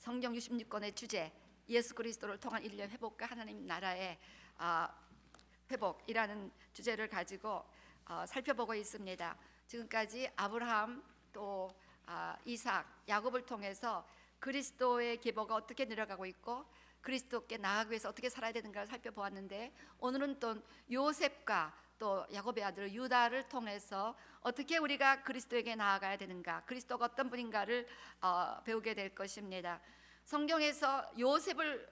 성경 66권의 주제, 예수 그리스도를 통한 인류의 회복과 하나님 나라의 회복이라는 주제를 가지고 살펴보고 있습니다. 지금까지 아브라함 또 이삭, 야곱을 통해서 그리스도의 계보가 어떻게 내려가고 있고 그리스도께 나아가기 위해서 어떻게 살아야 되는가를 살펴보았는데, 오늘은 또 요셉과 또 야곱의 아들 유다를 통해서 어떻게 우리가 그리스도에게 나아가야 되는가, 그리스도가 어떤 분인가를 배우게 될 것입니다. 성경에서 요셉을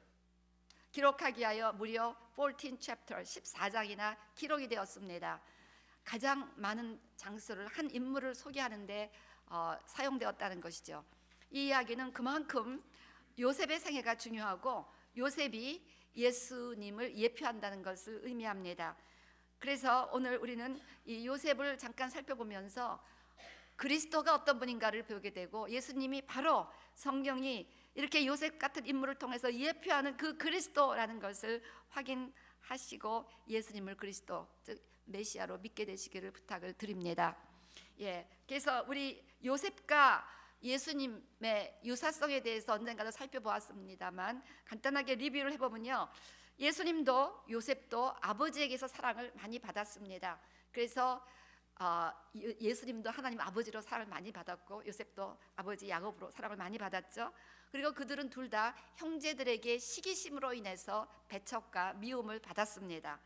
기록하기 위하여 무려 14 챕터 14장이나 기록이 되었습니다. 가장 많은 장소를 한 인물을 소개하는데 사용되었다는 것이죠. 이 이야기는 그만큼 요셉의 생애가 중요하고 요셉이 예수님을 예표한다는 것을 의미합니다. 그래서 오늘 우리는 이 요셉을 잠깐 살펴보면서 그리스도가 어떤 분인가를 배우게 되고, 예수님이 바로 성경이 이렇게 요셉 같은 인물을 통해서 예표하는 그 그리스도라는 것을 확인하시고 예수님을 그리스도, 즉 메시아로 믿게 되시기를 부탁을 드립니다. 그래서 우리 요셉과 예수님의 유사성에 대해서 언젠가도 살펴보았습니다만, 간단하게 리뷰를 해보면요, 예수님도 요셉도 아버지에게서 사랑을 많이 받았습니다. 그래서 예수님도 하나님 아버지로 사랑을 많이 받았고 요셉도 아버지 야곱으로 사랑을 많이 받았죠. 그리고 그들은 둘 다 형제들에게 시기심으로 인해서 배척과 미움을 받았습니다.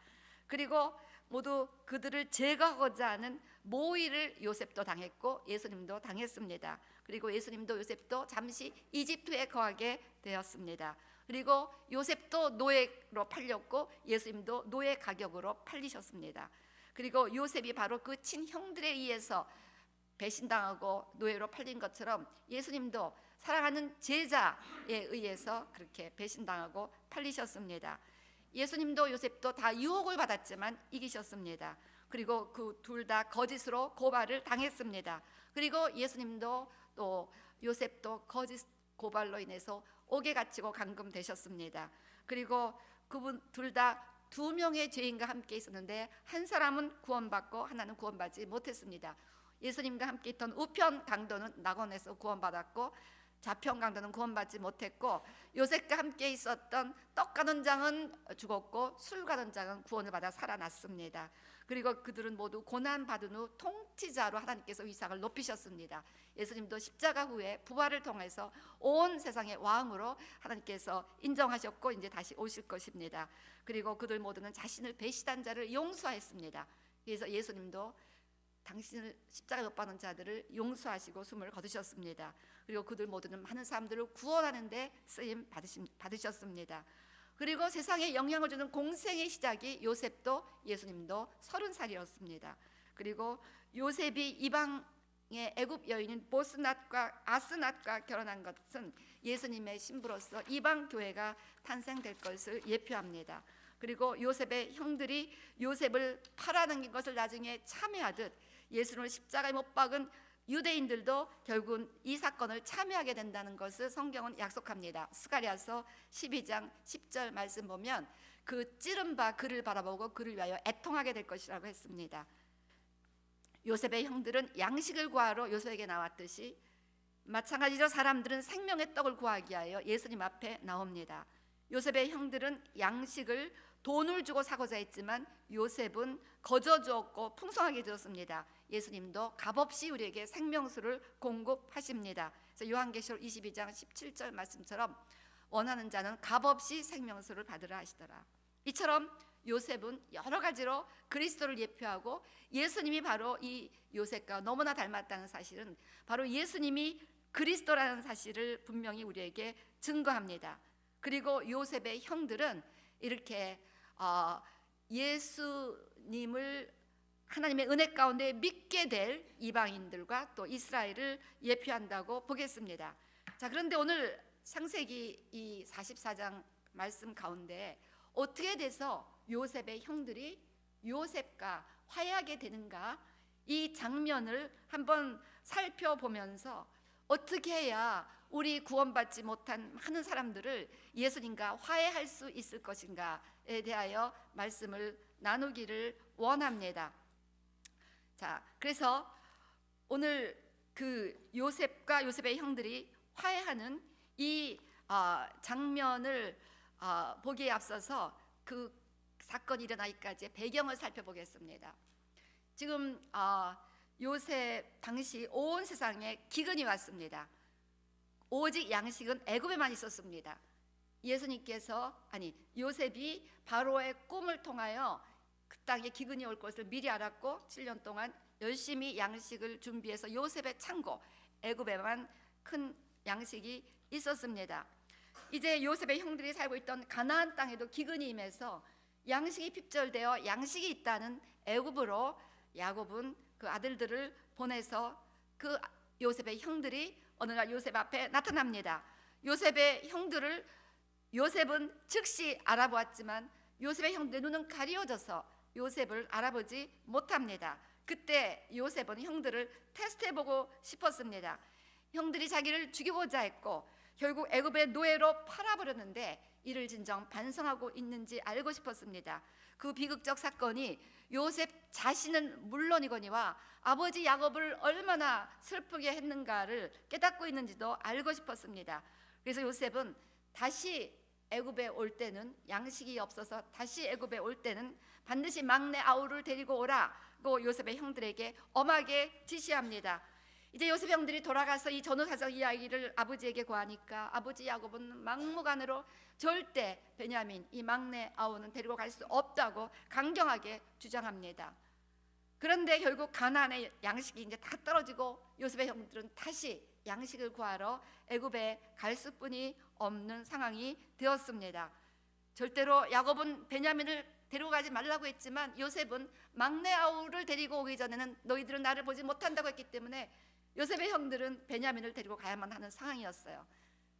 그리고 모두 그들을 제거하고자 하는 모의를 요셉도 당했고 예수님도 당했습니다. 그리고 예수님도 요셉도 잠시 이집트에 거하게 되었습니다. 그리고 요셉도 노예로 팔렸고 예수님도 노예 가격으로 팔리셨습니다. 그리고 요셉이 바로 그 친형들에 의해서 배신당하고 노예로 팔린 것처럼 예수님도 사랑하는 제자에 의해서 그렇게 배신당하고 팔리셨습니다. 예수님도 요셉도 다 유혹을 받았지만 이기셨습니다. 그리고 그 둘 다 거짓으로 고발을 당했습니다. 그리고 예수님도 또 요셉도 거짓 고발로 인해서 옥에 갇히고 감금되셨습니다. 그리고 그분 둘 다 두 명의 죄인과 함께 있었는데 한 사람은 구원받고 하나는 구원받지 못했습니다. 예수님과 함께 있던 우편 강도는 낙원에서 구원받았고 좌편 강도는 구원받지 못했고, 요셉과 함께 있었던 떡 가는 장은 죽었고 술 가는 장은 구원을 받아 살아났습니다. 그리고 그들은 모두 고난 받은 후 통치자로 하나님께서 위상을 높이셨습니다. 예수님도 십자가 후에 부활을 통해서 온 세상의 왕으로 하나님께서 인정하셨고 이제 다시 오실 것입니다. 그리고 그들 모두는 자신을 배신한 자를 용서했습니다. 그래서 예수님도 당신을 십자가에 못 박는 자들을 용서하시고 숨을 거두셨습니다. 그리고 그들 모두는 많은 사람들을 구원하는 데 쓰임 받으셨습니다. 그리고 세상에 영향을 주는 공생의 시작이 요셉도 예수님도 30살이었습니다. 그리고 요셉이 이방의 애굽 여인인 보스낫과 아스낫과 결혼한 것은 예수님의 신부로서 이방 교회가 탄생될 것을 예표합니다. 그리고 요셉의 형들이 요셉을 팔아넘긴 것을 나중에 참여하듯 예수님을 십자가에 못 박은 유대인들도 결국은 이 사건을 참여하게 된다는 것을 성경은 약속합니다. 스가랴서 12장 10절 말씀 보면 그 찌른 바 그를 바라보고 그를 위하여 애통하게 될 것이라고 했습니다. 요셉의 형들은 양식을 구하러 요셉에게 나왔듯이 마찬가지로 사람들은 생명의 떡을 구하기 위하여 예수님 앞에 나옵니다. 요셉의 형들은 양식을 돈을 주고 사고자 했지만 요셉은 거저 주었고 풍성하게 주었습니다. 예수님도 값없이 우리에게 생명수를 공급하십니다. 그래서 요한계시록 22장 17절 말씀처럼 원하는 자는 값없이 생명수를 받으라 하시더라. 이처럼 요셉은 여러 가지로 그리스도를 예표하고 예수님이 바로 이 요셉과 너무나 닮았다는 사실은 바로 예수님이 그리스도라는 사실을 분명히 우리에게 증거합니다. 그리고 요셉의 형들은 이렇게 예수님을 하나님의 은혜 가운데 믿게 될 이방인들과 또 이스라엘을 예표한다고 보겠습니다. 자, 그런데 오늘 창세기 이 44장 말씀 가운데 어떻게 돼서 요셉의 형들이 요셉과 화해하게 되는가, 이 장면을 한번 살펴보면서 어떻게 해야 우리 구원받지 못한 많은 사람들을 예수님과 화해할 수 있을 것인가에 대하여 말씀을 나누기를 원합니다. 자, 그래서 오늘 그 요셉과 요셉의 형들이 화해하는 이 장면을 보기에 앞서서 그 사건이 일어나기까지의 배경을 살펴보겠습니다. 지금 요셉 당시 온 세상에 기근이 왔습니다. 오직 양식은 애굽에만 있었습니다. 요셉이 바로의 꿈을 통하여 그 땅에 기근이 올 것을 미리 알았고 7년 동안 열심히 양식을 준비해서 요셉의 창고 애굽에만 큰 양식이 있었습니다. 이제 요셉의 형들이 살고 있던 가나안 땅에도 기근이 임해서 양식이 핍절되어 양식이 있다는 애굽으로 야곱은 그 아들들을 보내서 그 요셉의 형들이 어느 날 요셉 앞에 나타납니다. 요셉의 형들을 요셉은 즉시 알아보았지만 요셉의 형들의 눈은 가리워져서 요셉을 알아보지 못합니다. 그때 요셉은 형들을 테스트해보고 싶었습니다. 형들이 자기를 죽이고자 했고 결국 애굽의 노예로 팔아버렸는데 이를 진정 반성하고 있는지 알고 싶었습니다. 그 비극적 사건이 요셉 자신은 물론이거니와 아버지 야곱을 얼마나 슬프게 했는가를 깨닫고 있는지도 알고 싶었습니다. 그래서 요셉은 다시 애굽에 올 때는 양식이 없어서 다시 애굽에 올 때는 반드시 막내 아우를 데리고 오라고 요셉의 형들에게 엄하게 지시합니다. 이제 요셉 형들이 돌아가서 이 전후사적 이야기를 아버지에게 고하니까 아버지 야곱은 막무가내로 절대 베냐민 이 막내 아우는 데리고 갈 수 없다고 강경하게 주장합니다. 그런데 결국 가나안의 양식이 이제 다 떨어지고 요셉의 형들은 다시 양식을 구하러 애굽에 갈 수뿐이 없는 상황이 되었습니다. 절대로 야곱은 베냐민을 데리고 가지 말라고 했지만 요셉은 막내 아우를 데리고 오기 전에는 너희들은 나를 보지 못한다고 했기 때문에 요셉의 형들은 베냐민을 데리고 가야만 하는 상황이었어요.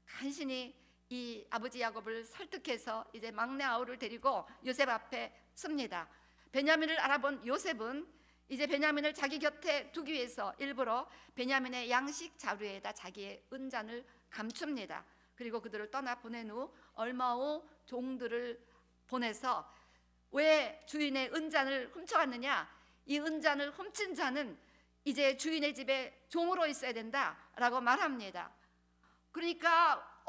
간신히 이 아버지 야곱을 설득해서 이제 막내 아우를 데리고 요셉 앞에 섭니다. 베냐민을 알아본 요셉은 이제 베냐민을 자기 곁에 두기 위해서 일부러 베냐민의 양식 자루에다 자기의 은잔을 감춥니다. 그리고 그들을 떠나 보낸 후 얼마 후 종들을 보내서 왜 주인의 은잔을 훔쳐갔느냐? 이 은잔을 훔친 자는 이제 주인의 집에 종으로 있어야 된다라고 말합니다. 그러니까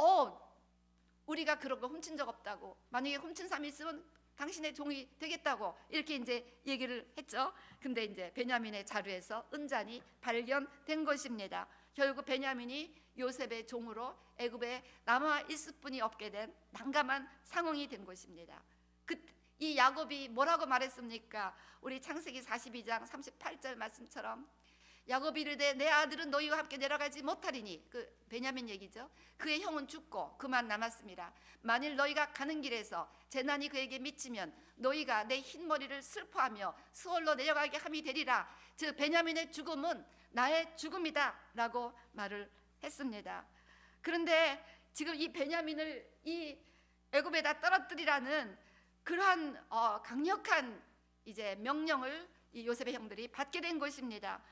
우리가 그런 거 훔친 적 없다고, 만약에 훔친 사람이 있으면 당신의 종이 되겠다고 이렇게 이제 얘기를 했죠. 근데 이제 베냐민의 자루에서 은잔이 발견된 것입니다. 결국 베냐민이 요셉의 종으로 애굽에 남아 있을 뿐이 없게 된 난감한 상황이 된 것입니다. 이 야곱이 뭐라고 말했습니까? 우리 창세기 42장 38절 말씀처럼 야곱이 이르되 내 아들은 너희와 함께 내려가지 못하리니, 그 베냐민 얘기죠. 그의 형은 죽고 그만 남았습니다. 만일 너희가 가는 길에서 재난이 그에게 미치면 너희가 내 흰머리를 슬퍼하며 수월로 내려가게 함이 되리라. 즉 베냐민의 죽음은 나의 죽음이다 라고 말을 했습니다. 그런데 지금 이 베냐민을 이 애굽에다 떨어뜨리라는 그러한 강력한 이제 명령을 이 요셉의 형들이 받게 된 것입니다.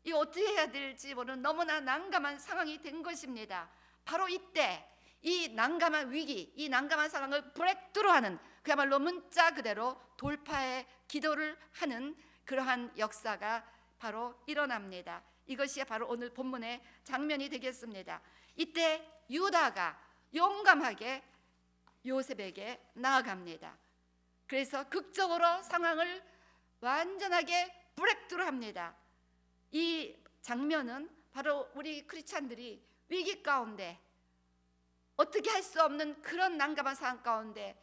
이 어떻게 해야 될지 모르는 너무나 난감한 상황이 된 것입니다. 바로 이때 이 난감한 위기, 이 난감한 상황을 브레이크스루하는, 그야말로 문자 그대로 돌파의 기도를 하는 그러한 역사가 바로 일어납니다. 이것이 바로 오늘 본문의 장면이 되겠습니다. 이때 유다가 용감하게 요셉에게 나아갑니다. 그래서 극적으로 상황을 완전하게 브레이크스루합니다. 이 장면은 바로 우리 크리스찬들이 위기 가운데, 어떻게 할 수 없는 그런 난감한 상황 가운데,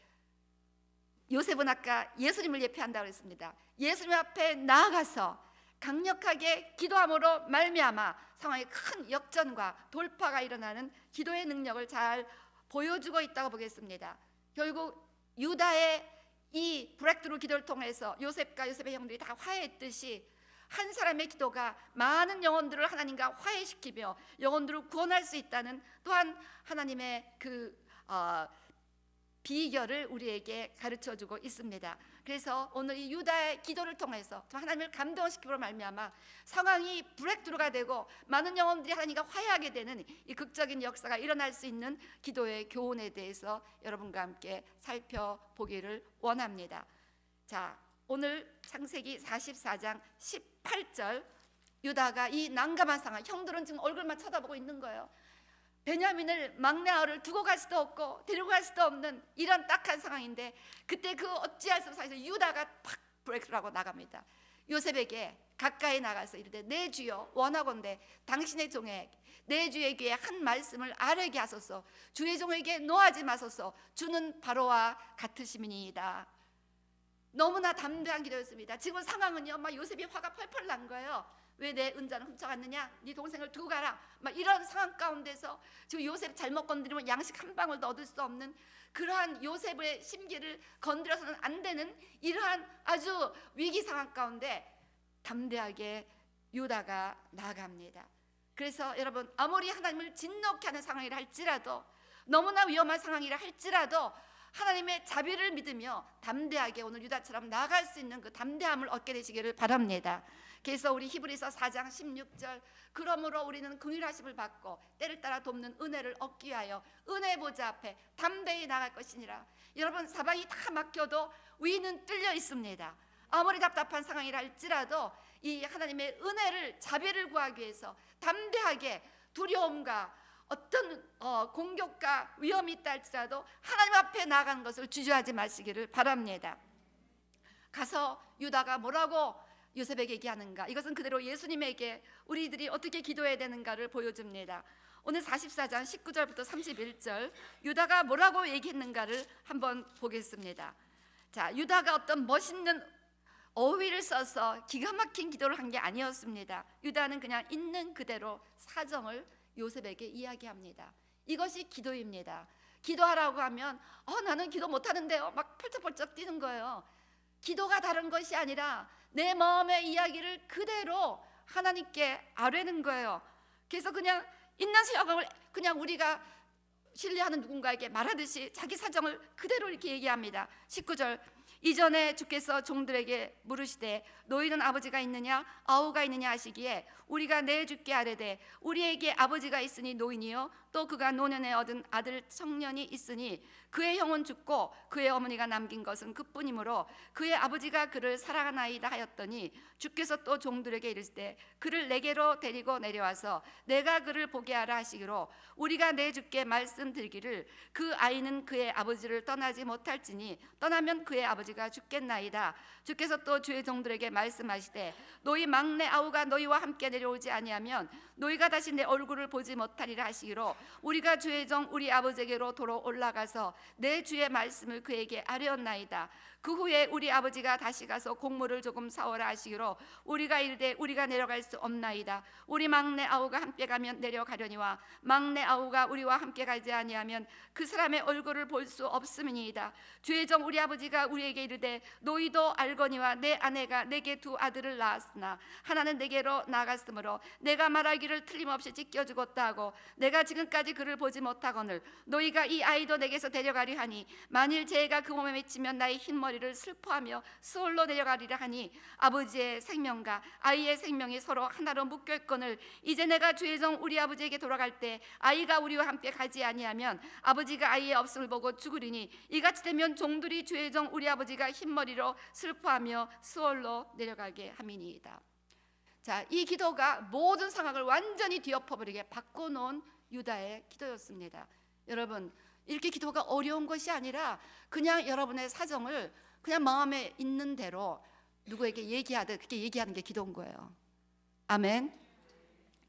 요셉은 아까 예수님을 예표한다고 했습니다. 예수님 앞에 나아가서 강력하게 기도함으로 말미암아 상황에 큰 역전과 돌파가 일어나는 기도의 능력을 잘 보여주고 있다고 보겠습니다. 결국 유다의 이 브레이크스루 기도를 통해서 요셉과 요셉의 형들이 다 화해했듯이 한 사람의 기도가 많은 영혼들을 하나님과 화해시키며 영혼들을 구원할 수 있다는 또한 하나님의 그 비결을 우리에게 가르쳐주고 있습니다. 그래서 오늘 이 유다의 기도를 통해서 하나님을 감동시키므로 말미암아 상황이 브레이크스루가 되고 많은 영혼들이 하나님과 화해하게 되는 이 극적인 역사가 일어날 수 있는 기도의 교훈에 대해서 여러분과 함께 살펴보기를 원합니다. 자, 오늘 창세기 44장 18절, 유다가 이 난감한 상황, 형들은 지금 얼굴만 쳐다보고 있는 거예요. 베냐민을 막내 아우를 두고 갈 수도 없고 데리고 갈 수도 없는 이런 딱한 상황인데, 그때 그 어찌할 수 없는 상황에서 유다가 팍 브레이크를 하고 나갑니다. 요셉에게 가까이 나가서 이르되 내 주여 원하건대 당신의 종에게 내 주의 귀에 한 말씀을 아뢰게 하소서. 주의 종에게 노하지 마소서. 주는 바로와 같으심이니이다. 너무나 담대한 기도였습니다. 지금 상황은요, 막 요셉이 화가 펄펄 난 거예요. 왜 내 은자는 훔쳐갔느냐? 네 동생을 두고 가라. 막 이런 상황 가운데서 지금 요셉 잘못 건드리면 양식 한 방울도 얻을 수 없는 그러한 요셉의 심기를 건드려서는 안 되는 이러한 아주 위기 상황 가운데 담대하게 유다가 나아갑니다. 그래서 여러분, 아무리 하나님을 진노케 하는 상황이라 할지라도, 너무나 위험한 상황이라 할지라도 하나님의 자비를 믿으며 담대하게 오늘 유다처럼 나아갈 수 있는 그 담대함을 얻게 되시기를 바랍니다. 그래서 우리 히브리서 4장 16절, 그러므로 우리는 긍휼하심을 받고 때를 따라 돕는 은혜를 얻기 위하여 은혜 보좌 앞에 담대히 나갈 것이니라. 여러분, 사방이 다 막혀도 위는 뚫려 있습니다. 아무리 답답한 상황이라 할지라도 이 하나님의 은혜를, 자비를 구하기 위해서 담대하게 두려움과 어떤 공격과 위험이 있다 할지라도 하나님 앞에 나가는 것을 주저하지 마시기를 바랍니다. 가서 유다가 뭐라고 요셉에게 얘기하는가? 이것은 그대로 예수님에게 우리들이 어떻게 기도해야 되는가를 보여줍니다. 오늘 44장 19절부터 31절 유다가 뭐라고 얘기했는가를 한번 보겠습니다. 자, 유다가 어떤 멋있는 어휘를 써서 기가 막힌 기도를 한 게 아니었습니다. 유다는 그냥 있는 그대로 사정을 요셉에게 이야기합니다. 이것이 기도입니다. 기도하라고 하면 나는 기도 못하는데요, 막 펄쩍펄쩍 뛰는 거예요. 기도가 다른 것이 아니라 내 마음의 이야기를 그대로 하나님께 아뢰는 거예요. 그래서 그냥 있는 상황을 그냥 우리가 신뢰하는 누군가에게 말하듯이 자기 사정을 그대로 이렇게 얘기합니다. 19절, 이전에 주께서 종들에게 물으시되 너희는 아버지가 있느냐 아우가 있느냐 하시기에 우리가 내 주께 아뢰되 우리에게 아버지가 있으니 노인이요 또 그가 노년에 얻은 아들 청년이 있으니 그의 형은 죽고 그의 어머니가 남긴 것은 그뿐이므로 그의 아버지가 그를 사랑하나이다 하였더니 주께서 또 종들에게 이르시되 그를 내게로 데리고 내려와서 내가 그를 보게 하라 하시기로 우리가 내 주께 말씀드리기를 그 아이는 그의 아버지를 떠나지 못할지니 떠나면 그의 아버지가 죽겠나이다. 주께서 또 주의 종들에게 말씀하시되 너희 막내 아우가 너희와 함께 내려오지 아니하면 너희가 다시 내 얼굴을 보지 못하리라 하시기로 우리가 주의 종 우리 아버지에게로 도로 올라가서 내 주의 말씀을 그에게 아뢰었나이다. 그 후에 우리 아버지가 다시 가서 곡물을 조금 사오라 하시기로 우리가 이르되 우리가 내려갈 수 없나이다. 우리 막내 아우가 함께 가면 내려가려니와 막내 아우가 우리와 함께 가지 아니하면 그 사람의 얼굴을 볼 수 없음이니이다. 주의 종 우리 아버지가 우리에게 이르되 너희도 알거니와 내 아내가 내게 두 아들을 낳았으나 하나는 내게로 나갔으므로 내가 말하기를 틀림없이 찢겨주겠다 하고 내가 지금까지 그를 보지 못하거늘 너희가 이 아이도 내게서 데려가리 하니 만일 죄가 그 몸에 맺히면 나의 흰머리를 슬퍼하며 수월로 내려가리라 하니 아버지의 생명과 아이의 생명이 서로 하나로 묶여있거늘 이제 내가 주의 종 우리 아버지에게 돌아갈 때 아이가 우리와 함께 가지 아니하면 아버지가 아이의 없음을 보고 죽으리니 이같이 되면 종들이 주의 종 우리 아버지가 흰머리로 슬퍼하며 수월로 내려가게 함이니이다. 자, 이 기도가 모든 상황을 완전히 뒤엎어버리게 바꿔놓은 유다의 기도였습니다. 여러분, 이렇게 기도가 어려운 것이 아니라 그냥 여러분의 사정을 그냥 마음에 있는 대로 누구에게 얘기하듯 그렇게 얘기하는 게 기도인 거예요. 아멘.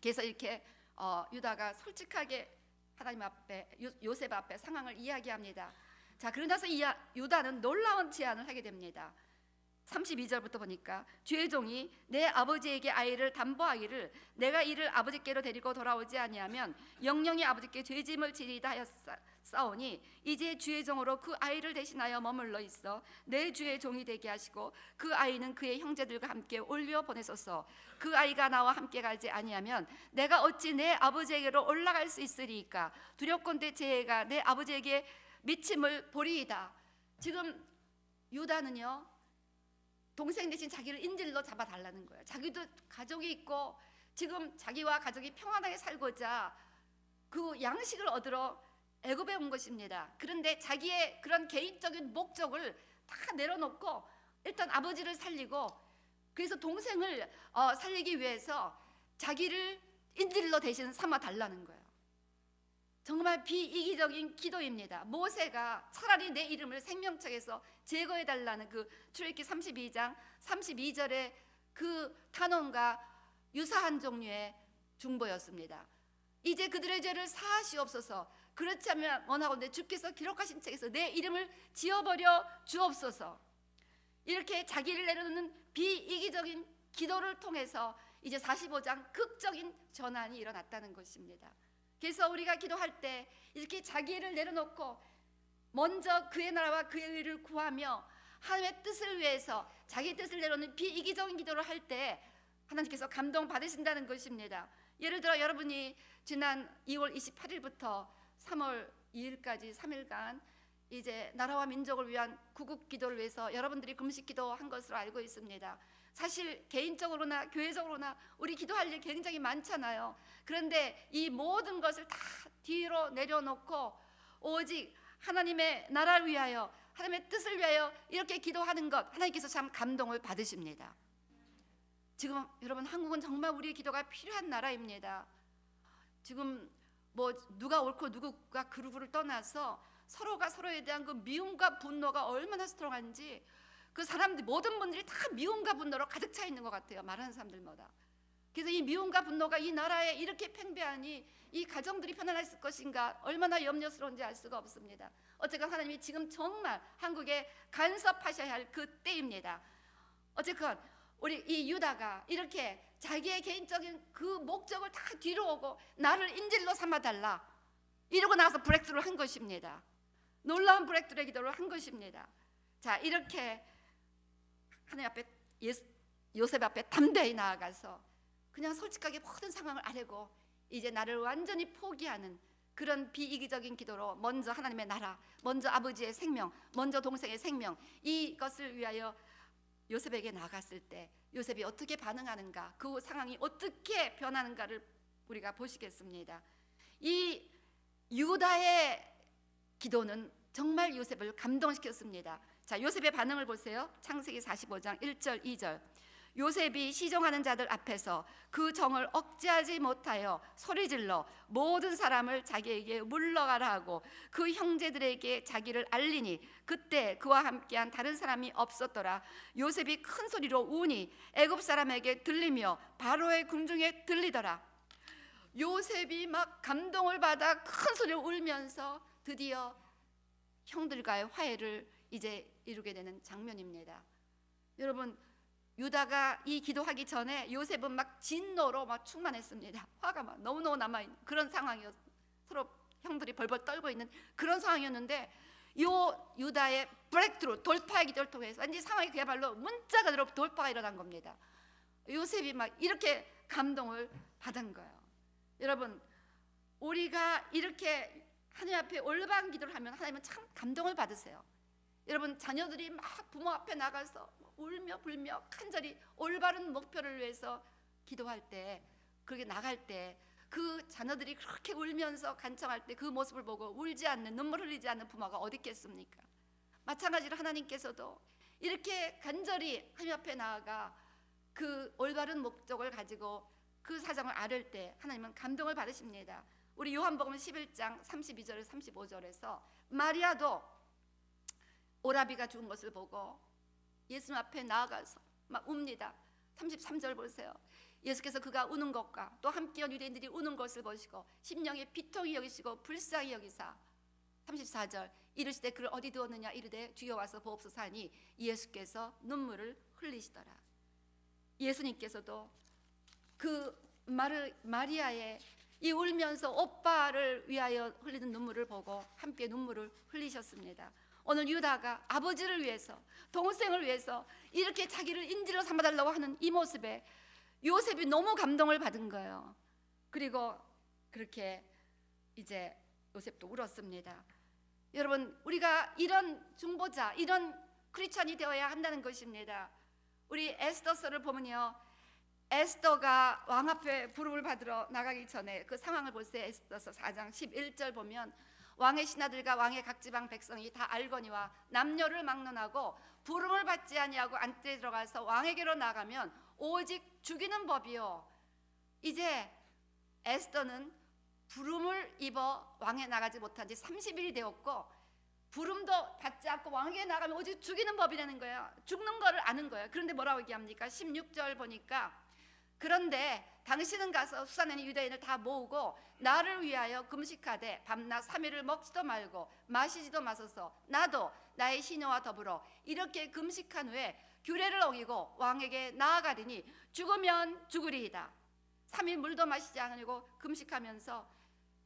그래서 이렇게 유다가 솔직하게 하나님 앞에 요셉 앞에 상황을 이야기합니다. 자, 그러나서 유다는 놀라운 제안을 하게 됩니다. 32절부터 보니까 주의 종이 내 아버지에게 아이를 담보하기를 내가 이를 아버지께로 데리고 돌아오지 아니하면 영영이 아버지께 죄짐을 지리다 하였사오니 이제 주의 종으로 그 아이를 대신하여 머물러 있어 내 주의 종이 되게 하시고 그 아이는 그의 형제들과 함께 올려 보내소서. 그 아이가 나와 함께 가지 아니하면 내가 어찌 내 아버지에게로 올라갈 수 있으리이까. 두렵건대 죄가 내 아버지에게 미침을 보리이다. 지금 유다는요, 동생 대신 자기를 인질로 잡아달라는 거예요. 자기도 가족이 있고 지금 자기와 가족이 평안하게 살고자 그 양식을 얻으러 애굽에 온 것입니다. 그런데 자기의 그런 개인적인 목적을 다 내려놓고 일단 아버지를 살리고 그래서 동생을 살리기 위해서 자기를 인질로 대신 삼아 달라는 거예요. 정말 비이기적인 기도입니다. 모세가 차라리 내 이름을 생명책에서 제거해달라는 그 출애굽기 32장 32절의 그 단언과 유사한 종류의 중보였습니다. 이제 그들의 죄를 사하시옵소서. 그렇지 않으면 원하건대 주께서 기록하신 책에서 내 이름을 지워버려 주옵소서. 이렇게 자기를 내려놓는 비이기적인 기도를 통해서 이제 45장 극적인 전환이 일어났다는 것입니다. 그래서 우리가 기도할 때 이렇게 자기를 내려놓고 먼저 그의 나라와 그의 의를 구하며 하나님의 뜻을 위해서 자기 뜻을 내려놓는 비이기적인 기도를 할 때 하나님께서 감동 받으신다는 것입니다. 예를 들어 여러분이 지난 2월 28일부터 3월 2일까지 3일간 이제 나라와 민족을 위한 구국 기도를 위해서 여러분들이 금식 기도한 것으로 알고 있습니다. 사실 개인적으로나 교회적으로나 우리 기도할 일 굉장히 많잖아요. 그런데 이 모든 것을 다 뒤로 내려놓고 오직 하나님의 나라를 위하여, 하나님의 뜻을 위하여 이렇게 기도하는 것, 하나님께서 참 감동을 받으십니다. 지금 여러분, 한국은 정말 우리의 기도가 필요한 나라입니다. 지금 뭐 누가 옳고 누구가 그르고를 떠나서 서로가 서로에 대한 그 미움과 분노가 얼마나 스트롱한지, 그 사람들 모든 분들이 다 미움과 분노로 가득 차 있는 것 같아요. 말하는 사람들마다. 그래서 이 미움과 분노가 이 나라에 이렇게 팽배하니 이 가정들이 편안했을 것인가 얼마나 염려스러운지 알 수가 없습니다. 어쨌건 하나님이 지금 정말 한국에 간섭하셔야 할 그 때입니다. 어쨌건 우리 이 유다가 이렇게 자기의 개인적인 그 목적을 다 뒤로 오고 나를 인질로 삼아달라 이러고 나서 브렉스루를 한 것입니다. 놀라운 브렉스루의 기도를 한 것입니다. 자, 이렇게 하나님 앞에 요셉 앞에 담대히 나아가서 그냥 솔직하게 모든 상황을 아뢰고 이제 나를 완전히 포기하는 그런 비이기적인 기도로 먼저 하나님의 나라, 먼저 아버지의 생명, 먼저 동생의 생명, 이것을 위하여 요셉에게 나갔을 때 요셉이 어떻게 반응하는가, 그 상황이 어떻게 변하는가를 우리가 보시겠습니다. 이 유다의 기도는 정말 요셉을 감동시켰습니다. 자, 요셉의 반응을 보세요. 창세기 45장 1절 2절. 요셉이 시종하는 자들 앞에서 그 정을 억제하지 못하여 소리질러 모든 사람을 자기에게 물러가라 하고 그 형제들에게 자기를 알리니 그때 그와 함께한 다른 사람이 없었더라. 요셉이 큰 소리로 우니 애굽 사람에게 들리며 바로의 궁중에 들리더라. 요셉이 막 감동을 받아 큰 소리로 울면서 드디어 형들과의 화해를 이제 이루게 되는 장면입니다. 여러분, 유다가 이 기도하기 전에 요셉은 막 진노로 막 충만했습니다. 화가 막 너무너무 남아있는 그런 상황이었, 서로 형들이 벌벌 떨고 있는 그런 상황이었는데 요 유다의 브레이크트루, 돌파의 기도를 통해서 완전히 상황이 그야말로 문자 그대로 돌파가 일어난 겁니다. 요셉이 막 이렇게 감동을 받은 거예요. 여러분, 우리가 이렇게 하나님 앞에 올바른 기도를 하면 하나님은 참 감동을 받으세요. 여러분, 자녀들이 막 부모 앞에 나가서 울며 불며 간절히 올바른 목표를 위해서 기도할 때, 그렇게 나갈 때 그 자녀들이 그렇게 울면서 간청할 때 그 모습을 보고 울지 않는, 눈물 흘리지 않는 부모가 어디 있겠습니까? 마찬가지로 하나님께서도 이렇게 간절히 하나님 앞에 나아가 그 올바른 목적을 가지고 그 사정을 아뢰 때 하나님은 감동을 받으십니다. 우리 요한복음 11장 32절 35절에서 마리아도 오라비가 죽은 것을 보고 예수님 앞에 나아가서 막 웁니다. 33절 보세요. 예수께서 그가 우는 것과 또 함께한 유대인들이 우는 것을 보시고 심령에 비통히 여기시고 불쌍히 여기사 34절 이르시되 그를 어디 두었느냐 이르되 주여 와서 보옵소서 하니 예수께서 눈물을 흘리시더라. 예수님께서도 그 마리아의 이 울면서 오빠를 위하여 흘리는 눈물을 보고 함께 눈물을 흘리셨습니다. 오늘 유다가 아버지를 위해서, 동생을 위해서 이렇게 자기를 인질로 삼아달라고 하는 이 모습에 요셉이 너무 감동을 받은 거예요. 그리고 그렇게 이제 요셉도 울었습니다. 여러분, 우리가 이런 중보자, 이런 크리스찬이 되어야 한다는 것입니다. 우리 에스더서를 보면요, 에스더가 왕 앞에 부름을 받으러 나가기 전에 그 상황을 보세요. 에스더서 4장 11절 보면 왕의 신하들과 왕의 각 지방 백성이 다 알거니와 남녀를 막론하고 부름을 받지 아니하고 안뜰에 들어가서 왕에게로 나가면 오직 죽이는 법이요. 이제 에스더는 부름을 입어 왕에 나가지 못한 지 30일이 되었고 부름도 받지 않고 왕에게 나가면 오직 죽이는 법이라는 거예요. 죽는 거를 아는 거예요. 그런데 뭐라고 얘기합니까? 16절 보니까 그런데 당신은 가서 수산에 유대인을 다 모으고 나를 위하여 금식하되 밤낮 3일을 먹지도 말고 마시지도 마소서. 나도 나의 시녀와 더불어 이렇게 금식한 후에 규례를 어기고 왕에게 나아가리니 죽으면 죽으리이다. 3일 물도 마시지 않으려고 금식하면서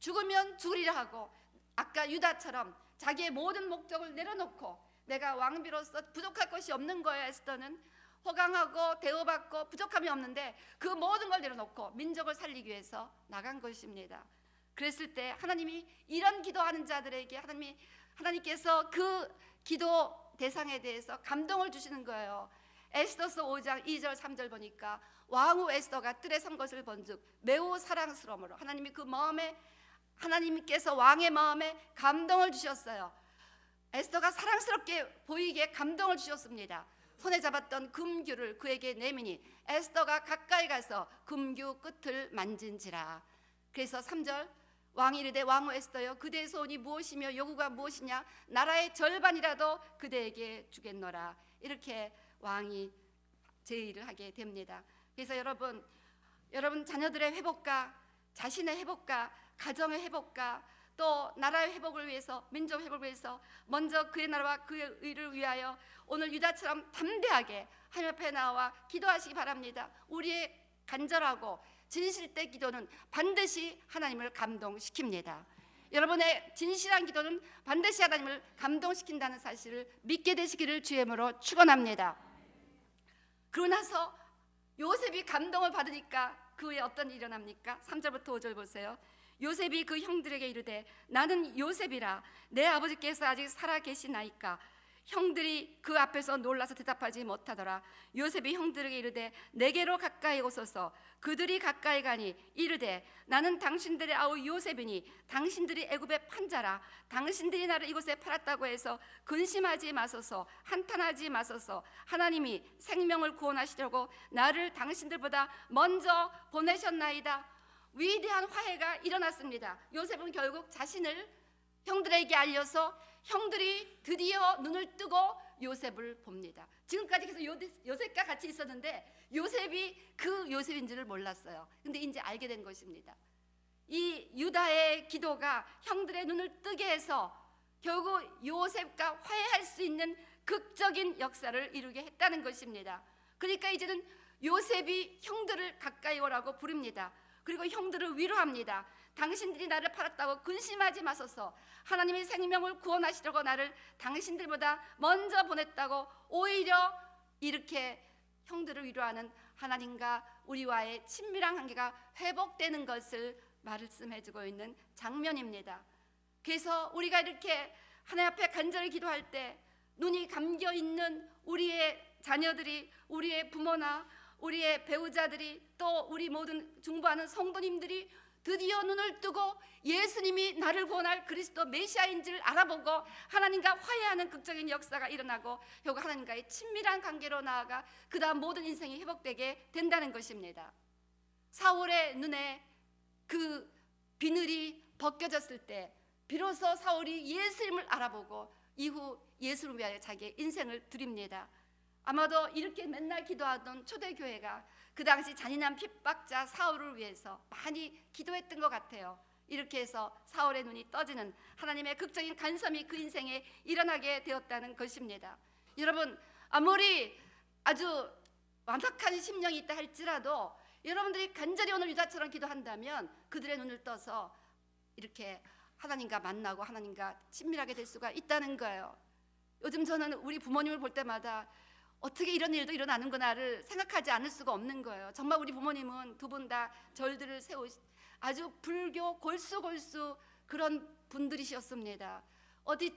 죽으면 죽으리라 하고 아까 유다처럼 자기의 모든 목적을 내려놓고 내가 왕비로서 부족할 것이 없는 거예요. 에스더는 호강하고 대우받고 부족함이 없는데 그 모든 걸 내려놓고 민족을 살리기 위해서 나간 것입니다. 그랬을 때 하나님이 이런 기도하는 자들에게 하나님께서 그 기도 대상에 대해서 감동을 주시는 거예요. 에스더서 5장 2절 3절 보니까 왕후 에스더가 뜰에 선 것을 본즉 매우 사랑스러움으로 하나님께서 왕의 마음에 감동을 주셨어요. 에스더가 사랑스럽게 보이게 감동을 주셨습니다. 손에 잡았던 금규를 그에게 내미니 에스더가 가까이 가서 금규 끝을 만진지라. 그래서 3절 왕이 이르되 왕후 에스더여 그대의 소원이 무엇이며 요구가 무엇이냐 나라의 절반이라도 그대에게 주겠노라. 이렇게 왕이 제의를 하게 됩니다. 그래서 여러분 자녀들의 회복과 자신의 회복과 가정의 회복과 또 나라의 회복을 위해서 민족 회복을 위해서 먼저 그의 나라와 그의 의를 위하여 오늘 유다처럼 담대하게 하나님 앞에 나와 기도하시기 바랍니다. 우리의 간절하고 진실된 기도는 반드시 하나님을 감동시킵니다. 여러분의 진실한 기도는 반드시 하나님을 감동시킨다는 사실을 믿게 되시기를 주의 이름으로 축원합니다. 그러고 나서 요셉이 감동을 받으니까 그 후에 어떤 일이 일어납니까? 3절부터 5절 보세요. 요셉이 그 형들에게 이르되 나는 요셉이라 내 아버지께서 아직 살아 계시나이까. 형들이 그 앞에서 놀라서 대답하지 못하더라. 요셉이 형들에게 이르되 내게로 가까이 오소서. 그들이 가까이 가니 이르되 나는 당신들의 아우 요셉이니 당신들이 애굽의 판자라. 당신들이 나를 이곳에 팔았다고 해서 근심하지 마소서. 한탄하지 마소서. 하나님이 생명을 구원하시려고 나를 당신들보다 먼저 보내셨나이다. 위대한 화해가 일어났습니다. 요셉은 결국 자신을 형들에게 알려서 형들이 드디어 눈을 뜨고 요셉을 봅니다. 지금까지 계속 요셉과 같이 있었는데 요셉이 그 요셉인지를 몰랐어요. 근데 이제 알게 된 것입니다. 이 유다의 기도가 형들의 눈을 뜨게 해서 결국 요셉과 화해할 수 있는 극적인 역사를 이루게 했다는 것입니다. 그러니까 이제는 요셉이 형들을 가까이 오라고 부릅니다. 그리고 형들을 위로합니다. 당신들이 나를 팔았다고 근심하지 마소서. 하나님이 생명을 구원하시려고 나를 당신들보다 먼저 보냈다고 오히려 이렇게 형들을 위로하는 하나님과 우리와의 친밀한 관계가 회복되는 것을 말씀해주고 있는 장면입니다. 그래서 우리가 이렇게 하나님 앞에 간절히 기도할 때 눈이 감겨있는 우리의 자녀들이, 우리의 부모나 우리의 배우자들이, 또 우리 모든 중보하는 성도님들이 드디어 눈을 뜨고 예수님이 나를 구원할 그리스도 메시아인지를 알아보고 하나님과 화해하는 극적인 역사가 일어나고 결국 하나님과의 친밀한 관계로 나아가 그 다음 모든 인생이 회복되게 된다는 것입니다. 사울의 눈에 그 비늘이 벗겨졌을 때 비로소 사울이 예수님을 알아보고 이후 예수를 위하여 자기의 인생을 드립니다. 아마도 이렇게 맨날 기도하던 초대교회가 그 당시 잔인한 핍박자 사울을 위해서 많이 기도했던 것 같아요. 이렇게 해서 사울의 눈이 떠지는 하나님의 극적인 간섭이 그 인생에 일어나게 되었다는 것입니다. 여러분, 아무리 아주 완악한 심령이 있다 할지라도 여러분들이 간절히 오늘 유다처럼 기도한다면 그들의 눈을 떠서 이렇게 하나님과 만나고 하나님과 친밀하게 될 수가 있다는 거예요. 요즘 저는 우리 부모님을 볼 때마다 어떻게 이런 일도 일어나는구나를 생각하지 않을 수가 없는 거예요. 정말 우리 부모님은 두 분 다 절들을 세우시 아주 불교 골수골수 그런 분들이셨습니다. 어디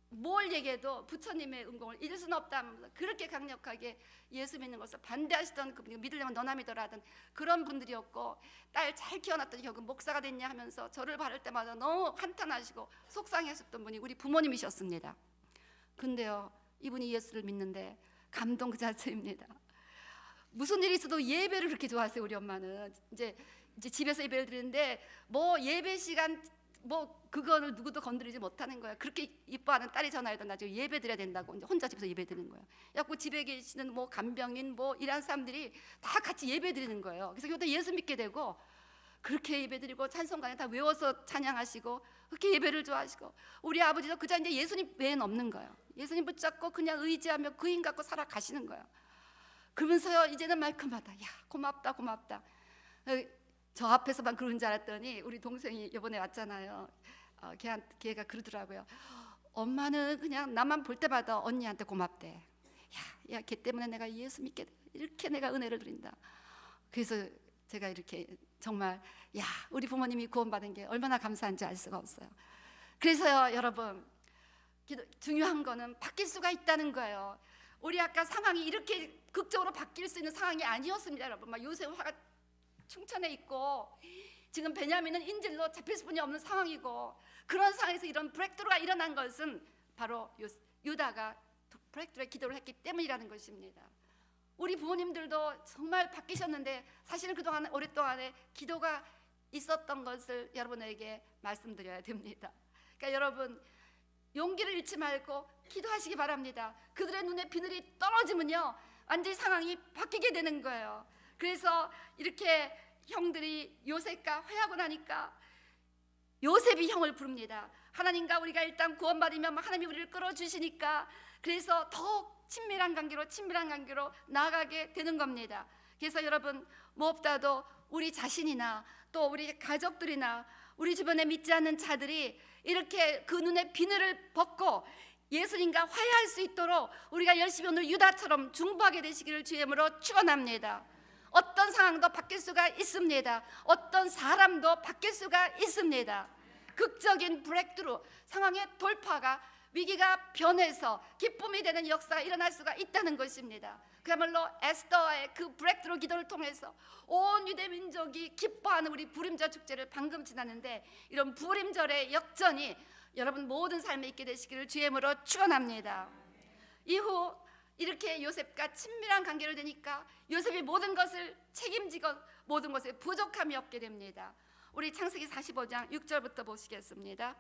뭘 얘기해도 부처님의 은공을 잊을 수는 없다 하면서 그렇게 강력하게 예수 믿는 것을 반대하시던 그 믿으려면 너나 믿어라 하던 그런 분들이었고, 딸 잘 키워놨더니 결국 목사가 됐냐 하면서 저를 바를 때마다 너무 한탄하시고 속상해하셨던 분이 우리 부모님이셨습니다. 근데요, 이분이 예수를 믿는데 감동 그 자체입니다. 무슨 일이 있어도 예배를 그렇게 좋아하세요. 우리 엄마는 이제 이제 집에서 예배를 드리는데 뭐 예배 시간 뭐 그거를 누구도 건드리지 못하는 거야. 그렇게 이뻐하는 딸이 전화해도 나 지금 예배 드려야 된다고 이제 혼자 집에서 예배 드리는 거예요. 그래갖고 집에 계시는 뭐 간병인 뭐 이런 사람들이 다 같이 예배 드리는 거예요. 그래서 그것도 예수 믿게 되고 그렇게 예배 드리고 찬송가에 다 외워서 찬양하시고 그렇게 예배를 좋아하시고 우리 아버지도 그저 이제 예수님 외에는 없는 거예요. 예수님 붙잡고 그냥 의지하며 그인 갖고 살아가시는 거예요. 그러면서요 이제는 말끝마다 야 고맙다 고맙다. 저 앞에서만 그런 줄 알았더니 우리 동생이 이번에 왔잖아요. 걔가 그러더라고요. 엄마는 그냥 나만 볼 때마다 언니한테 고맙대. 야, 걔 때문에 내가 예수 믿게 돼. 이렇게 내가 은혜를 드린다. 그래서 제가 이렇게 정말 야 우리 부모님이 구원받은 게 얼마나 감사한지 알 수가 없어요. 그래서요 여러분 중요한 거는 바뀔 수가 있다는 거예요. 우리 아까 상황이 이렇게 극적으로 바뀔 수 있는 상황이 아니었습니다. 여러분 막 요새 화가 충천에 있고 지금 베냐민은 인질로 잡힐 수뿐이 없는 상황이고 그런 상황에서 이런 브레이크트루가 일어난 것은 바로 유다가 브레이크트루의 기도를 했기 때문이라는 것입니다. 우리 부모님들도 정말 바뀌셨는데 사실은 그동안 오랫동안에 기도가 있었던 것을 여러분에게 말씀드려야 됩니다. 그러니까 여러분 용기를 잃지 말고 기도하시기 바랍니다. 그들의 눈에 비늘이 떨어지면요 완전히 상황이 바뀌게 되는 거예요. 그래서 이렇게 형들이 요셉과 회하고 나니까 요셉이 형을 부릅니다. 하나님과 우리가 일단 구원받으면 하나님이 우리를 끌어주시니까 그래서 더욱 친밀한 관계로 나아가게 되는 겁니다. 그래서 여러분 무엇보다도 우리 자신이나 또 우리 가족들이나 우리 주변에 믿지 않는 자들이 이렇게 그 눈에 비늘을 벗고 예수님과 화해할 수 있도록 우리가 열심히 오늘 유다처럼 중보하게 되시기를 주의 이름으로 축원합니다. 어떤 상황도 바뀔 수가 있습니다. 어떤 사람도 바뀔 수가 있습니다. 극적인 브레이크트루 상황의 돌파가 위기가 변해서 기쁨이 되는 역사가 일어날 수가 있다는 것입니다. 그야말로 에스더의 그 브레이크트루 기도를 통해서 온 유대 민족이 기뻐하는 우리 부림절 축제를 방금 지났는데 이런 부림절의 역전이 여러분 모든 삶에 있게 되시기를 주의 이름으로 축원합니다. 이후 이렇게 요셉과 친밀한 관계를 되니까 요셉이 모든 것을 책임지고 모든 것에 부족함이 없게 됩니다. 우리 창세기 45장 6절부터 보시겠습니다.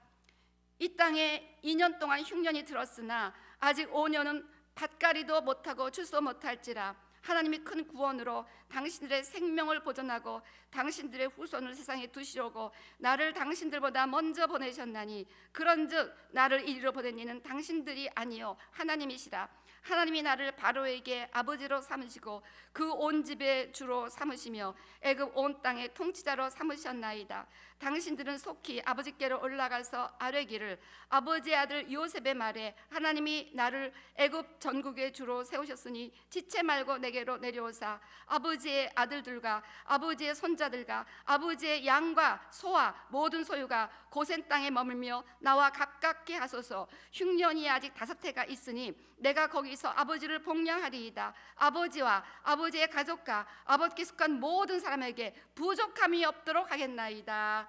이 땅에 2년 동안 흉년이 들었으나 아직 5년은 밭갈이도 못하고 출소 못할지라 하나님이 큰 구원으로 당신들의 생명을 보존하고 당신들의 후손을 세상에 두시려고 나를 당신들보다 먼저 보내셨나니 그런즉 나를 이리로 보낸 이는 당신들이 아니요 하나님이시라. 하나님이 나를 바로에게 아버지로 삼으시고 그 온 집의 주로 삼으시며 애굽 온 땅의 통치자로 삼으셨나이다. 당신들은 속히 아버지께로 올라가서 아뢰기를 아버지의 아들 요셉의 말에 하나님이 나를 애굽 전국의 주로 세우셨으니 지체 말고 내게로 내려오사 아버지의 아들들과 아버지의 손자들과 아버지의 양과 소와 모든 소유가 고센 땅에 머물며 나와 가깝게 하소서. 흉년이 아직 5해가 있으니 내가 거기서 아버지를 복양하리이다. 아버지와 아버지의 가족과 아버지께 속한 모든 사람에게 부족함이 없도록 하겠나이다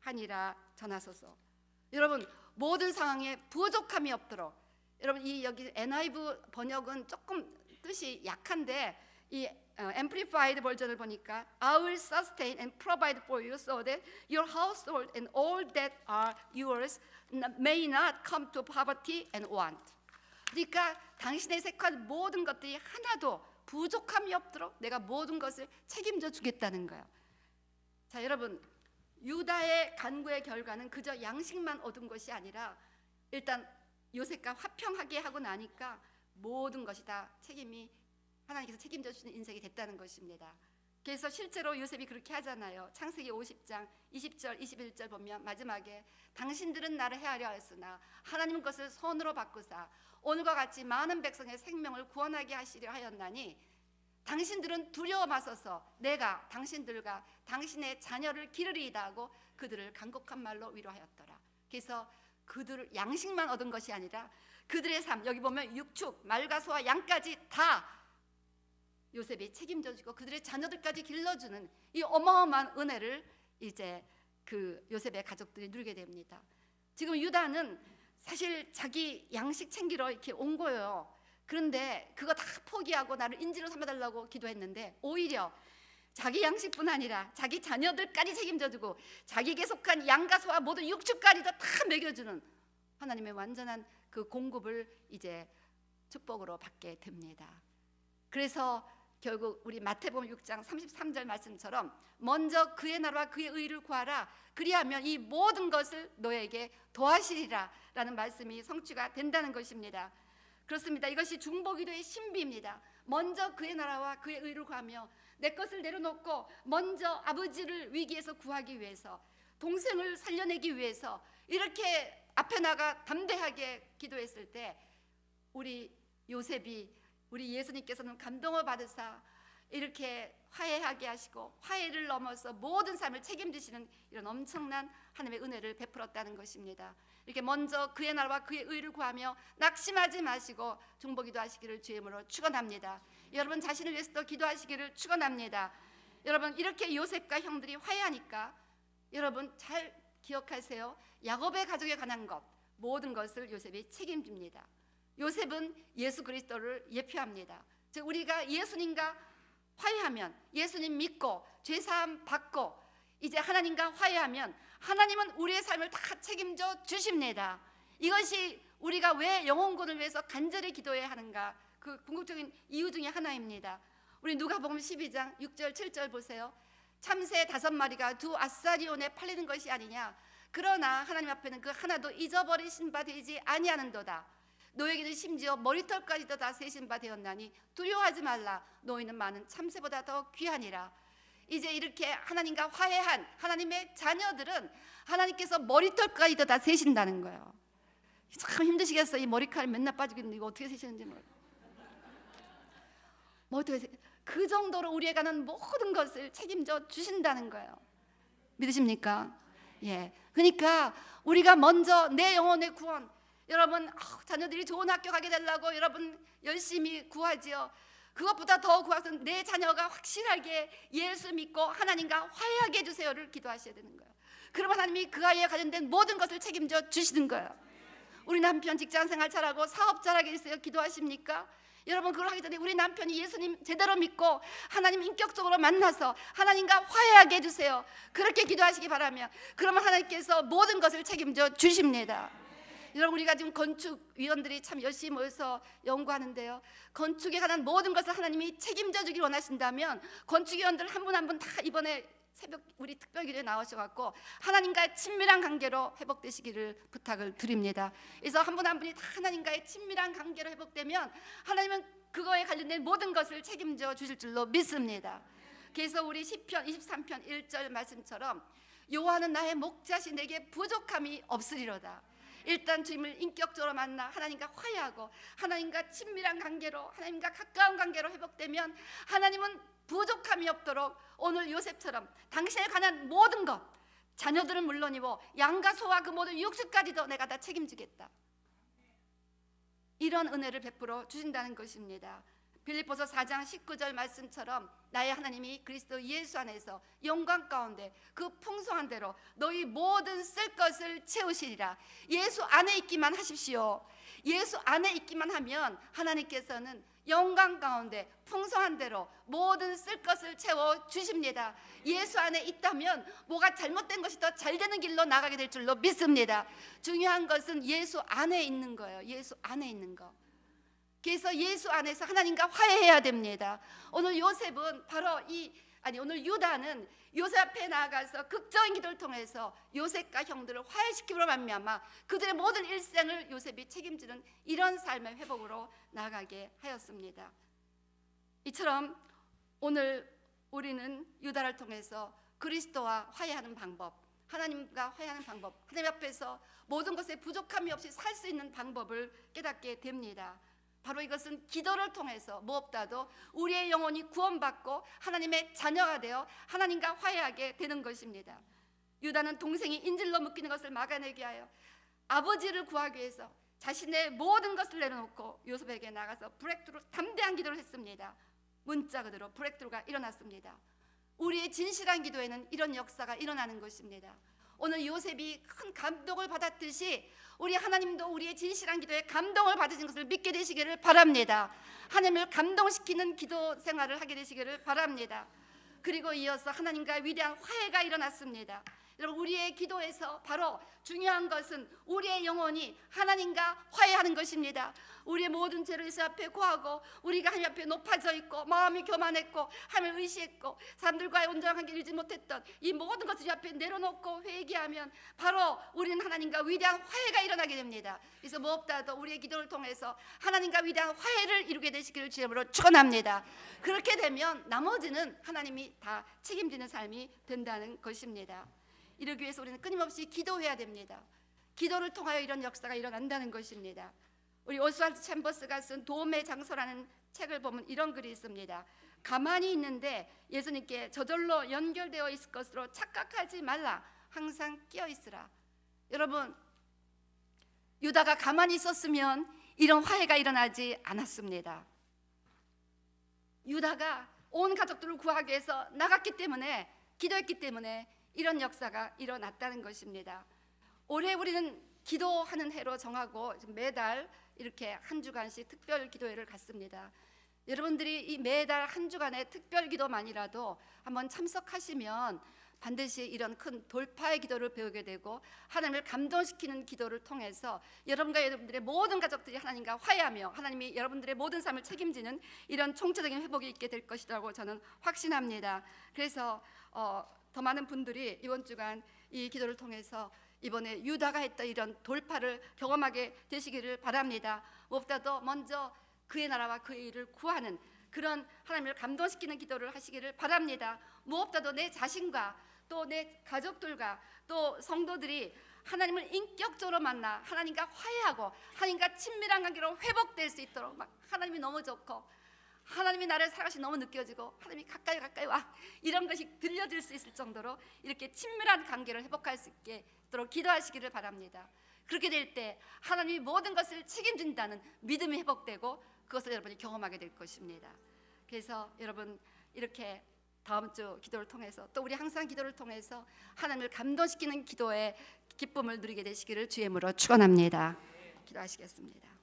하니라 전하소서. 여러분 모든 상황에 부족함이 없도록. 여러분 이 여기 NIV 번역은 조금 뜻이 약한데 이 Amplified 버전을 보니까 I will sustain and provide for you so that your household and all that are yours may not come to poverty and want. 그러니까 당신의 색한 모든 것들이 하나도 부족함이 없도록 내가 모든 것을 책임져 주겠다는 거예요. 자 여러분 유다의 간구의 결과는 그저 양식만 얻은 것이 아니라 일단 요셉과 화평하게 하고 나니까 모든 것이 다 책임이 하나님께서 책임져 주시는 인생이 됐다는 것입니다. 그래서 실제로 요셉이 그렇게 하잖아요. 창세기 50장 20절 21절 보면 마지막에 당신들은 나를 해하려 했으나 하나님 것을 손으로 바꾸사 오늘과 같이 많은 백성의 생명을 구원하게 하시려 하였나니 당신들은 두려워 마소서 내가 당신들과 당신의 자녀를 기르리이다 하고 그들을 간곡한 말로 위로하였더라. 그래서 그들 양식만 얻은 것이 아니라 그들의 삶 여기 보면 육축 말과 소와 양까지 다 요셉이 책임져 주고 그들의 자녀들까지 길러주는 이 어마어마한 은혜를 이제 그 요셉의 가족들이 누리게 됩니다. 지금 유다는 사실 자기 양식 챙기러 이렇게 온 거예요. 그런데 그거 다 포기하고 나를 인질로 삼아달라고 기도했는데 오히려 자기 양식뿐 아니라 자기 자녀들까지 책임져주고 자기에게 속한 양과 소와 모든 육축까지도 다 먹여주는 하나님의 완전한 그 공급을 이제 축복으로 받게 됩니다. 그래서 결국 우리 마태복음 6장 33절 말씀처럼 먼저 그의 나라와 그의 의를 구하라, 그리하면 이 모든 것을 너에게 더하시리라 라는 말씀이 성취가 된다는 것입니다. 그렇습니다. 이것이 중보기도의 신비입니다. 먼저 그의 나라와 그의 의를 구하며 내 것을 내려놓고 먼저 아버지를 위기에서 구하기 위해서, 동생을 살려내기 위해서 이렇게 앞에 나가 담대하게 기도했을 때 우리 요셉이, 우리 예수님께서는 감동을 받으사 이렇게 화해하게 하시고 화해를 넘어서 모든 삶을 책임지시는 이런 엄청난 하나님의 은혜를 베풀었다는 것입니다. 이렇게 먼저 그의 나라와 그의 의를 구하며 낙심하지 마시고 중보기도 하시기를 주의 이름으로 축원합니다. 여러분 자신을 위해서도 기도하시기를 축원합니다. 여러분 이렇게 요셉과 형들이 화해하니까 여러분 잘 기억하세요. 야곱의 가족에 관한 것 모든 것을 요셉이 책임집니다. 요셉은 예수 그리스도를 예표합니다. 즉 우리가 예수님과 화해하면, 예수님 믿고 죄사함 받고 이제 하나님과 화해하면 하나님은 우리의 삶을 다 책임져 주십니다. 이것이 우리가 왜 영혼구원을 위해서 간절히 기도해야 하는가, 그 궁극적인 이유 중에 하나입니다. 우리 누가복음 12장 6절 7절 보세요. 참새 5마리가 두 아사리온에 팔리는 것이 아니냐, 그러나 하나님 앞에는 그 하나도 잊어버리신 바 되지 아니하는도다. 너에게는 심지어 머리털까지도 다 세신 바 되었나니 두려워하지 말라. 너희는 많은 참새보다 더 귀하니라. 이제 이렇게 하나님과 화해한 하나님의 자녀들은 하나님께서 머리털까지도 다 세신다는 거예요. 참 힘드시겠어요. 이 머리칼 맨날 빠지고 있는데 이거 어떻게 세시는지 그 정도로 우리에 관한 모든 것을 책임져 주신다는 거예요. 믿으십니까? 예. 그러니까 우리가 먼저 내 영혼의 구원, 여러분 자녀들이 좋은 학교 가게 되려고 여러분 열심히 구하지요. 그것보다 더 구하서 내 자녀가 확실하게 예수 믿고 하나님과 화해하게 해주세요를 기도하셔야 되는 거예요. 그러면 하나님이 그 아이에 관련된 모든 것을 책임져 주시는 거예요. 우리 남편 직장생활 잘하고 사업 잘하게 해주세요. 기도하십니까? 여러분 그걸 하기 전에 우리 남편이 예수님 제대로 믿고 하나님 인격적으로 만나서 하나님과 화해하게 해주세요. 그렇게 기도하시기 바라며, 그러면 하나님께서 모든 것을 책임져 주십니다. 여러분 우리가 지금 건축위원들이 참 열심히 모여서 연구하는데요, 건축에 관한 모든 것을 하나님이 책임져 주길 원하신다면 건축위원들 한 분 한 분 다 이번에 새벽 우리 특별기도에 나오셔갖고 하나님과의 친밀한 관계로 회복되시기를 부탁을 드립니다. 그래서 한 분 한 분이 다 하나님과의 친밀한 관계로 회복되면 하나님은 그거에 관련된 모든 것을 책임져 주실 줄로 믿습니다. 그래서 우리 시편 23편 1절 말씀처럼 여호와는 나의 목자시 내게 부족함이 없으리로다. 일단 주님을 인격적으로 만나 하나님과 화해하고 하나님과 친밀한 관계로, 하나님과 가까운 관계로 회복되면 하나님은 부족함이 없도록 오늘 요셉처럼 당신에 관한 모든 것, 자녀들은 물론이고 양과 소와 그 모든 육수까지도 내가 다 책임지겠다, 이런 은혜를 베풀어 주신다는 것입니다. 빌립보서 4장 19절 말씀처럼 나의 하나님이 그리스도 예수 안에서 영광 가운데 그 풍성한 대로 너희 모든 쓸 것을 채우시리라. 예수 안에 있기만 하십시오. 예수 안에 있기만 하면 하나님께서는 영광 가운데 풍성한 대로 모든 쓸 것을 채워 주십니다. 예수 안에 있다면 뭐가 잘못된 것이 더 잘 되는 길로 나가게 될 줄로 믿습니다. 중요한 것은 예수 안에 있는 거예요. 예수 안에 있는 거. 그래서 예수 안에서 하나님과 화해해야 됩니다. 오늘 요셉은 바로 오늘 유다는 요셉 앞에 나아가서 극적인 기도를 통해서 요셉과 형들을 화해시키므로 말미암아 그들의 모든 일생을 요셉이 책임지는 이런 삶의 회복으로 나아가게 하였습니다. 이처럼 오늘 우리는 유다를 통해서 그리스도와 화해하는 방법, 하나님과 화해하는 방법, 하나님 앞에서 모든 것에 부족함이 없이 살 수 있는 방법을 깨닫게 됩니다. 바로 이것은 기도를 통해서 무엇보다도 우리의 영혼이 구원받고 하나님의 자녀가 되어 하나님과 화해하게 되는 것입니다. 유다는 동생이 인질로 묶이는 것을 막아내게 하여 아버지를 구하기 위해서 자신의 모든 것을 내려놓고 요셉에게 나가서 브레이크트루, 담대한 기도를 했습니다. 문자 그대로 브레이크트루가 일어났습니다. 우리의 진실한 기도에는 이런 역사가 일어나는 것입니다. 오늘 요셉이 큰 감동을 받았듯이 우리 하나님도 우리의 진실한 기도에 감동을 받으신 것을 믿게 되시기를 바랍니다. 하나님을 감동시키는 기도 생활을 하게 되시기를 바랍니다. 그리고 이어서 하나님과 위대한 화해가 일어났습니다. 여러분, 우리의 기도에서 바로 중요한 것은 우리의 영혼이 하나님과 화해하는 것입니다. 우리의 모든 죄를 예수 앞에 고하고 우리가 하나님 앞에 높아져 있고 마음이 교만했고 하나님을 의시했고 사람들과의 온전한 관계를 유지 못했던 이 모든 것을 주 앞에 내려놓고 회개하면 바로 우리는 하나님과 위대한 화해가 일어나게 됩니다. 그래서 무엇보다도 우리의 기도를 통해서 하나님과 위대한 화해를 이루게 되시기를 주님으로 축원합니다. 그렇게 되면 나머지는 하나님이 다 책임지는 삶이 된다는 것입니다. 이러기 위해서 우리는 끊임없이 기도해야 됩니다. 기도를 통하여 이런 역사가 일어난다는 것입니다. 우리 오스왈드 챔버스가 쓴 도움의 장소라는 책을 보면 이런 글이 있습니다. 가만히 있는데 예수님께 저절로 연결되어 있을 것으로 착각하지 말라. 항상 끼어 있으라. 여러분, 유다가 가만히 있었으면 이런 화해가 일어나지 않았습니다. 유다가 온 가족들을 구하기 위해서 나갔기 때문에, 기도했기 때문에 이런 역사가 일어났다는 것입니다. 올해 우리는 기도하는 해로 정하고 매달 이렇게 한 주간씩 특별 기도회를 갖습니다. 여러분들이 이 매달 한 주간의 특별 기도만이라도 한번 참석하시면 반드시 이런 큰 돌파의 기도를 배우게 되고 하나님을 감동시키는 기도를 통해서 여러분과 여러분들의 모든 가족들이 하나님과 화해하며 하나님이 여러분들의 모든 삶을 책임지는 이런 총체적인 회복이 있게 될 것이라고 저는 확신합니다. 그래서 더 많은 분들이 이번 주간 이 기도를 통해서 이번에 유다가 했던 이런 돌파를 경험하게 되시기를 바랍니다. 무엇보다도 먼저 그의 나라와 그의 일을 구하는 그런 하나님을 감동시키는 기도를 하시기를 바랍니다. 무엇보다도 내 자신과 또 내 가족들과 또 성도들이 하나님을 인격적으로 만나 하나님과 화해하고 하나님과 친밀한 관계로 회복될 수 있도록 막 하나님이 너무 좋고 하나님이 나를 사랑하시 너무 느껴지고 하나님이 가까이 와 이런 것이 들려질 수 있을 정도로 이렇게 친밀한 관계를 회복할 수 있도록 기도하시기를 바랍니다. 그렇게 될 때 하나님이 모든 것을 책임진다는 믿음이 회복되고 그것을 여러분이 경험하게 될 것입니다. 그래서 여러분 이렇게 다음 주 기도를 통해서 또 우리 항상 기도를 통해서 하나님을 감동시키는 기도의 기쁨을 누리게 되시기를 주의 이름으로 축원합니다. 기도하시겠습니다.